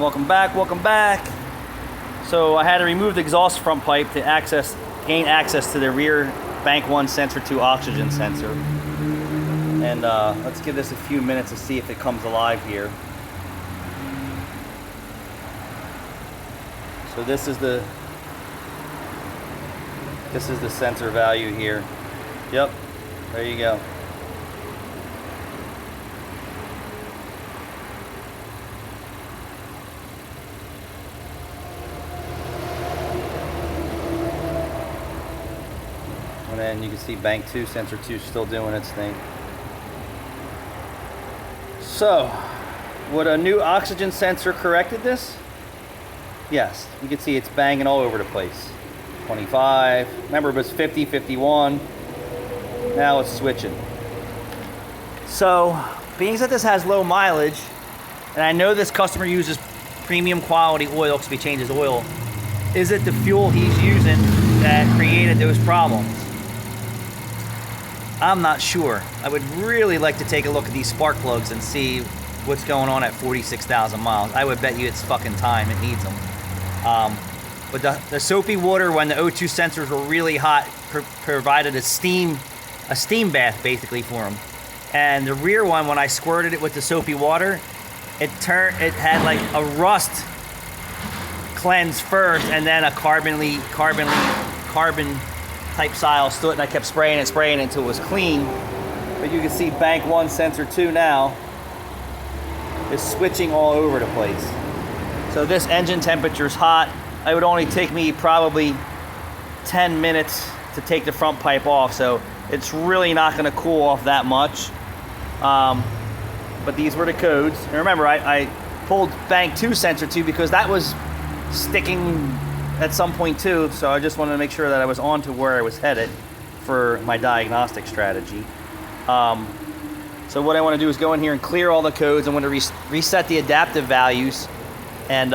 Welcome back, welcome back. So I had to remove the exhaust front pipe to gain access to the rear bank 1 sensor 2 oxygen sensor. And let's give this a few minutes to see if it comes alive here. So this is the sensor value here. Yep, there you go. And then you can see bank 2, sensor 2 still doing its thing. So, would a new oxygen sensor corrected this? Yes, you can see it's banging all over the place. 25, remember it was 50, 51, now it's switching. So, being that this has low mileage, and I know this customer uses premium quality oil because he changes oil, is it the fuel he's using that created those problems? I'm not sure. I would really like to take a look at these spark plugs and see what's going on at 46,000 miles. I would bet you it's fucking time, it needs them. But the soapy water, when the O2 sensors were really hot, provided a steam bath basically for them. And the rear one, when I squirted it with the soapy water, it had like a rust cleanse first, and then a carbon type style stood, and I kept spraying it until it was clean. But you can see bank 1 sensor 2 now is switching all over the place. So this engine temperature is hot. It would only take me probably 10 minutes to take the front pipe off, so it's really not going to cool off that much. But these were the codes. And remember, I pulled bank 2 sensor 2 because that was sticking at some point too, so I just wanted to make sure that I was on to where I was headed for my diagnostic strategy. So what I want to do is go in here and clear all the codes. I want to reset the adaptive values, and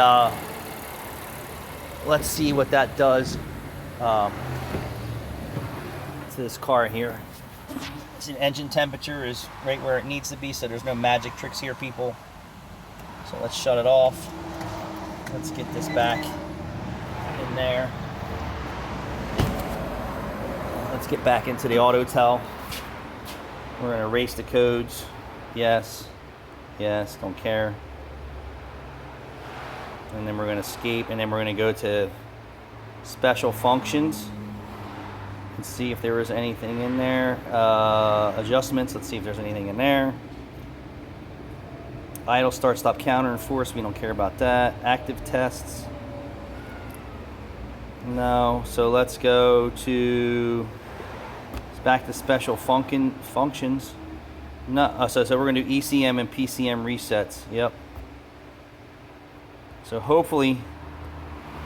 let's see what that does to this car here. The engine temperature is right where it needs to be, so there's no magic tricks here, people. So let's shut it off. Let's get this back in there. Let's get back into the auto tell. We're going to erase the codes. Yes, yes, don't care. And then we're going to escape, and then we're going to go to special functions and see if there was anything in there. Adjustments, let's see if there's anything in there. Idle, start, stop, counter, and force, we don't care about that. Active tests, no. So let's go to, back to special functions. No, so we're going to do ECM and PCM resets. Yep. So hopefully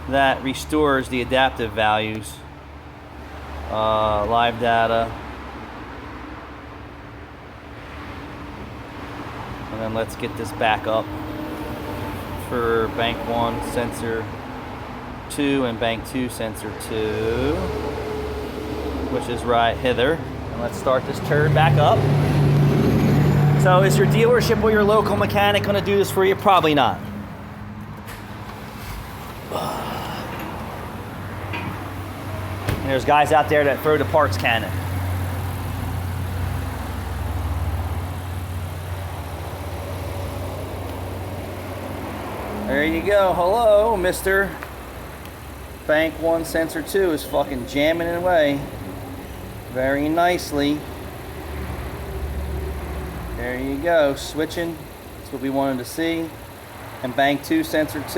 that restores the adaptive values. Live data. And then let's get this back up for bank 1 sensor 2 and bank 2 sensor 2, which is right hither. And let's start this turd back up. So is your dealership or your local mechanic going to do this for you? Probably not. And there's guys out there that throw the parts cannon. There you go. Hello, Mr. Bank 1 sensor 2 is fucking jamming it away very nicely. There you go. Switching. That's what we wanted to see. And bank 2 sensor 2.